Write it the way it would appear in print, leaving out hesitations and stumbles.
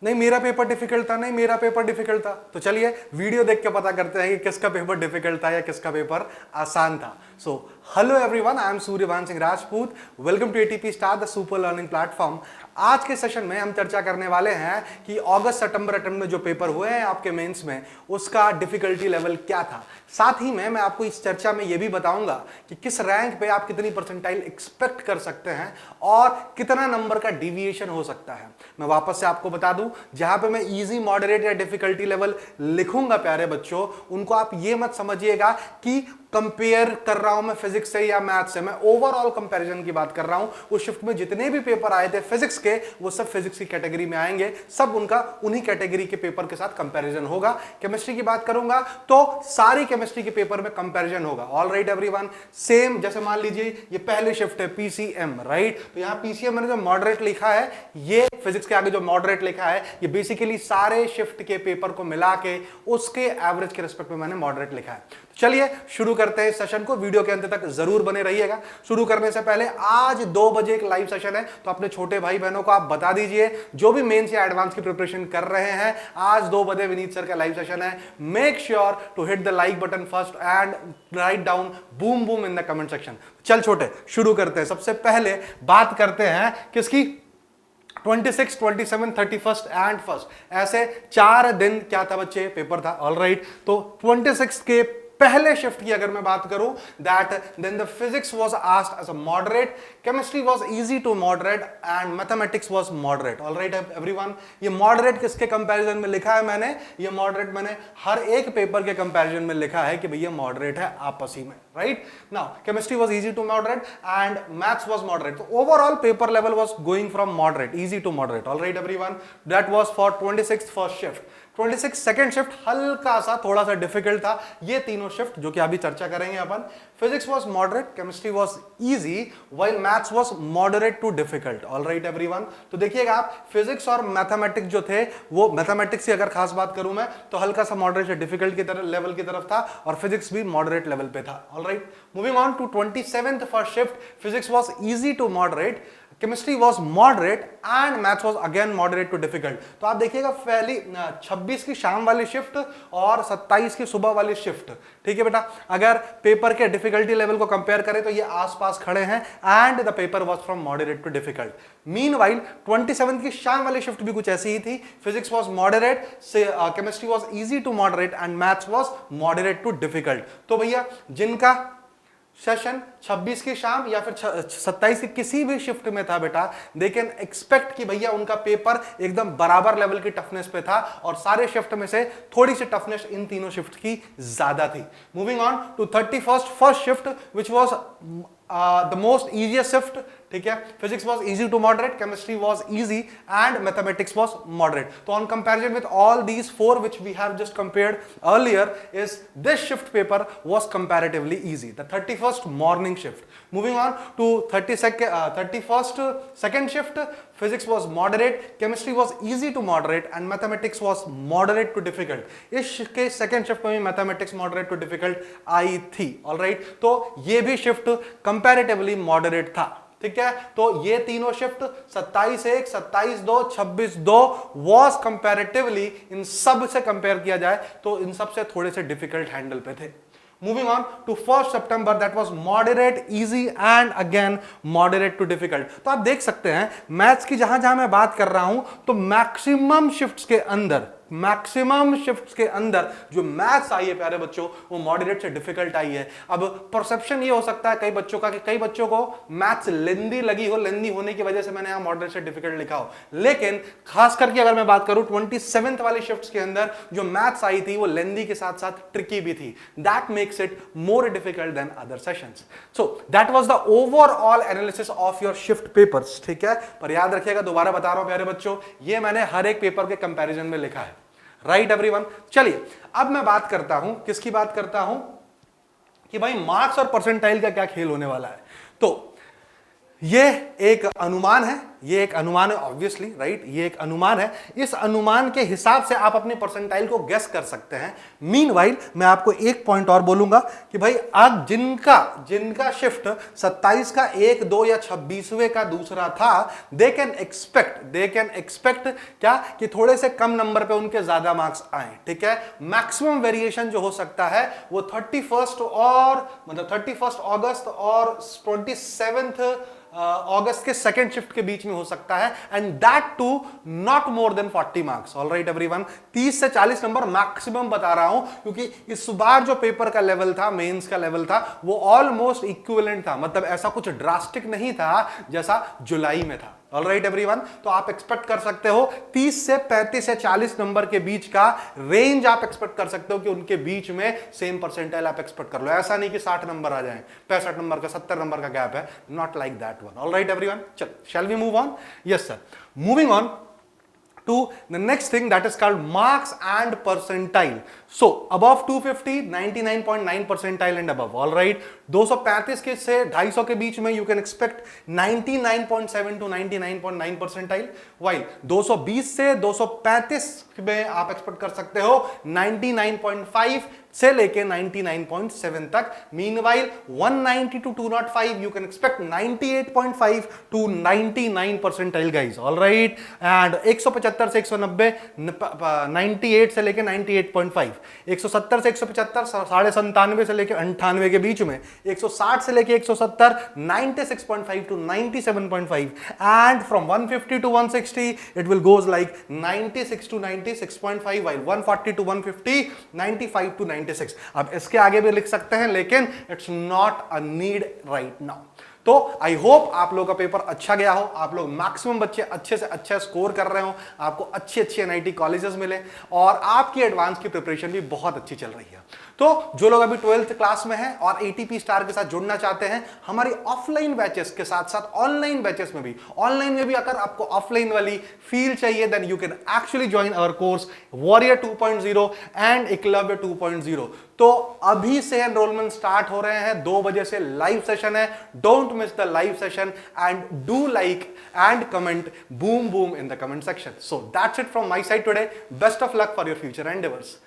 नहीं मेरा paper difficult था, नहीं मेरा पेपर डिफिकल्ट था। तो चलिए वीडियो देख के पता करते हैं कि किसका पेपर डिफिकल्ट था या किसका पेपर आसान था। So hello everyone, I am Suryabhan Singh Rajput. Welcome to ATP star the super learning platform. आज के सेशन में हम चर्चा करने वाले हैं कि अगस्त सितंबर अटेम्प्ट में जो पेपर हुए हैं आपके मेंस में, उसका डिफिकल्टी लेवल क्या था। साथ ही में मैं आपको इस चर्चा में यह भी बताऊंगा कि किस रैंक पे आप कितनी परसेंटाइल एक्सपेक्ट कर सकते हैं और कितना नंबर का डिविएशन हो सकता है। मैं वापस से आपको बता दूं, जहां पे मैं इजी, मॉडरेट या डिफिकल्टी लेवल लिखूंगा प्यारे बच्चों, उनको आप ये मत समझिएगा कि कंपेयर कर रहा हूं मैं फिजिक्स से या मैथ से। मैं ओवरऑल कंपैरिजन की बात कर रहा हूं। उस शिफ्ट में जितने भी पेपर आए थे फिजिक्स के, वो सब फिजिक्स की कैटेगरी में आएंगे, सब उनका उन्हीं कैटेगरी के पेपर के साथ कंपैरिजन होगा। केमिस्ट्री की बात करूंगा तो सारी केमिस्ट्री के पेपर में कंपैरिजन होगा। ऑल राइट एवरीवन, सेम जैसे मान लीजिए ये पहली शिफ्ट है पीसीएम, राइट। तो यहां पीसीएम मैंने जो मॉडरेट लिखा है, ये फिजिक्स के आगे जो मॉडरेट लिखा है, ये बेसिकली सारे शिफ्ट के पेपर को मिला के उसके एवरेज के रिस्पेक्ट में मैंने मॉडरेट लिखा है। चलिए शुरू करते हैं इस सेशन को। वीडियो के अंत तक जरूर बने रहिएगा। शुरू करने से पहले आज 2 बजे एक लाइव सेशन है, तो अपने छोटे भाई बहनों को आप बता दीजिए जो भी मेंस या एडवांस की प्रिपरेशन कर रहे हैं, आज 2 बजे विनीत सर का लाइव सेशन है। Make sure to hit the like button first and write down boom boom in the comment section. चल छोटे, शुरू करते हैं। सबसे पहले बात करते हैं किसकी, 26, 27, 31 एंड 1 ऐसे 4 दिन क्या था बच्चे, पेपर था। ऑल राइट, तो 26 के पहले शिफ्ट की अगर मैं बात करूं, that then the physics was asked as a moderate, chemistry was easy to moderate and mathematics was moderate. All right everyone, ये मॉडरेट किसके कंपैरिजन में लिखा है मैंने, ये मॉडरेट मैंने हर एक पेपर के कंपैरिजन में लिखा है कि भैया मॉडरेट है आपसी में, right. Now chemistry was easy to moderate and maths was moderate. तो overall paper level was going from moderate easy to moderate. All right everyone, that was for 26 first shift. 26 second shift हल्का सा थोड़ा सा difficult था। ये तीनों shift जो कि अभी चर्चा करेंगे अपन, physics was moderate, chemistry was easy, while maths was moderate to difficult. All right everyone, तो देखिएगा आप, फिजिक्स और मैथमेटिक्स जो थे, वो मैथमेटिक्स की अगर खास बात करूं मैं तो हल्का सा मॉडरेट से डिफिकल्ट की तरफ लेवल की तरफ था, और फिजिक्स भी मॉडरेट लेवल पे था। All right, moving on to 27th first shift, physics was easy to moderate, chemistry was moderate and maths was again moderate to difficult. तो आप देखिएगा पहली 26 की शाम वाली शिफ्ट और 27 की सुबह वाली शिफ्ट, ठीक है बेटा। अगर पेपर के डिफिकल्टी लेवल को कंपेयर करें तो ये आसपास खड़े हैं and the paper was from moderate to difficult. Meanwhile 27 की शाम वाली शिफ्ट भी कुछ ऐसी ही थी। Physics was moderate, chemistry was easy to moderate and maths was moderate to difficult. तो भैया जिनका सेशन 26 की शाम या फिर 27 की किसी भी शिफ्ट में था बेटा, दे कैन एक्सपेक्ट कि भैया उनका पेपर एकदम बराबर लेवल की टफनेस पे था, और सारे शिफ्ट में से थोड़ी सी टफनेस इन तीनों शिफ्ट की ज्यादा थी। Moving on to 31st first shift which was the most easiest shift, ठीक है। Physics was easy to moderate, chemistry was easy and mathematics was moderate. तो on comparison with all these 4 which we have just compared earlier, is this shift paper was comparatively easy, the 31st morning shift. Moving on to 31st second shift, physics was moderate, chemistry was easy to moderate and mathematics was moderate to difficult. इसके second shift में भी mathematics moderate to difficult आई थी। All right, तो ये भी shift comparatively moderate था, ठीक है। तो ये तीनों शिफ्ट 27/1, 27/2, 26/2 वॉज कंपैरेटिवली, इन सब से कंपेयर किया जाए तो इन सब से थोड़े से डिफिकल्ट हैंडल पे थे। Moving on to 1st September, that was moderate, easy and again moderate to difficult. तो आप देख सकते हैं मैथ्स की जहां जहां मैं बात कर रहा हूं, तो मैक्सिमम शिफ्ट्स के अंदर जो मैथ्स आई है प्यारे बच्चों, वो मॉडरेट से डिफिकल्ट आई है। अब परसेप्शन ये हो सकता है कई बच्चों का कि कई बच्चों को मैथ्स लेंदी लगी हो, लेंदी होने की वजह से मैंने यहां मॉडरेट से डिफिकल्ट लिखा हो, लेकिन खास करके अगर मैं बात करूं 27th वाली शिफ्ट्स के अंदर जो मैथ्स आई थी वो लेंदी के साथ साथ ट्रिकी भी थी। That makes it more difficult than other sessions. So that was the overall analysis of your shift papers, ठीक है। पर याद रखिएगा, दोबारा बता रहा हूं प्यारे बच्चों, ये मैंने हर एक पेपर के कंपैरिजन में लिखा है, राइट एवरीवन। चलिए अब मैं बात करता हूं, किसकी बात करता हूं कि भाई मार्क्स और परसेंटाइल का क्या खेल होने वाला है। तो ये एक अनुमान है, ये एक अनुमान है ऑब्वियसली, राइट, ये एक अनुमान है। इस अनुमान के हिसाब से आप अपने परसेंटाइल को गेस कर सकते हैं। मीनवाइल मैं आपको एक पॉइंट और बोलूंगा कि भाई आज जिनका शिफ्ट 27 का 1, 2 या 26वें का दूसरा था, दे कैन एक्सपेक्ट क्या कि थोड़े से कम नंबर पे उनके ज्यादा मार्क्स आए, ठीक है। मैक्सिमम वेरिएशन जो हो सकता है वो 31 अगस्त और 27 अगस्त के सेकेंड शिफ्ट के बीच में हो सकता है, and that too not more than 40 marks. All right everyone, 30 से 40 नंबर मैक्सिमम बता रहा हूं, क्योंकि इस बार जो पेपर का लेवल था, मेंस का लेवल था, वो ऑलमोस्ट इक्विवेलेंट था, मतलब ऐसा कुछ ड्रास्टिक नहीं था जैसा जुलाई में था। ऑल राइट एवरीवन, तो आप एक्सपेक्ट कर सकते हो 30 से 35 या 40 नंबर के बीच का रेंज आप एक्सपेक्ट कर सकते हो कि उनके बीच में सेम परसेंटाइल आप एक्सपेक्ट कर लो। ऐसा नहीं कि 60 नंबर आ जाएं, 65 नंबर का 70 नंबर का गैप है, not like that one. All right everyone, चल shall we move on? Yes sir, moving on to the next thing that is called marks and percentile. So above 250, 99.9 percentile and above. All right, 235 के से 250 के बीच में you can expect 99.7 to 99.9 percentile, while 220 से 235 में आप expect कर सकते हो 99.5 से लेके 99.7 तक। Meanwhile 190 to 205 you can expect 98.5 to 99 percentile guys. All right, and 175 से 190 98 से लेके 98.5, 170 से 175 97.5 से लेके 98 के बीच में, 160 से लेके 170 96.5 to 97.5, and from 150 to 160 it will goes like 96 to 96.5, while 140 to 150 95 to 96। अब इसके आगे भी लिख सकते हैं, लेकिन it's not a need right now. तो आई होप आप लोगों का पेपर अच्छा गया हो, आप लोग मैक्सिमम बच्चे अच्छे से अच्छा स्कोर कर रहे हो, आपको अच्छी अच्छी एनआईटी कॉलेजेस मिले और आपकी एडवांस की प्रिपरेशन भी बहुत अच्छी चल रही है। तो जो लोग अभी 12th क्लास में हैं और एटीपी स्टार के साथ जुड़ना चाहते हैं, हमारी ऑफलाइन बैचेस के साथ साथ ऑनलाइन बैचेस में भी, ऑनलाइन में भी अगर आपको ऑफलाइन वाली फील चाहिए, then you can actually join our course warrior 2.0 and Eklavya 2.0। तो अभी से एनरोलमेंट स्टार्ट हो रहे हैं, 2 बजे से लाइव सेशन है। Don't miss the live session and do like and comment boom boom in the comment section. So that's it from my side today. Best of luck for your future endeavours.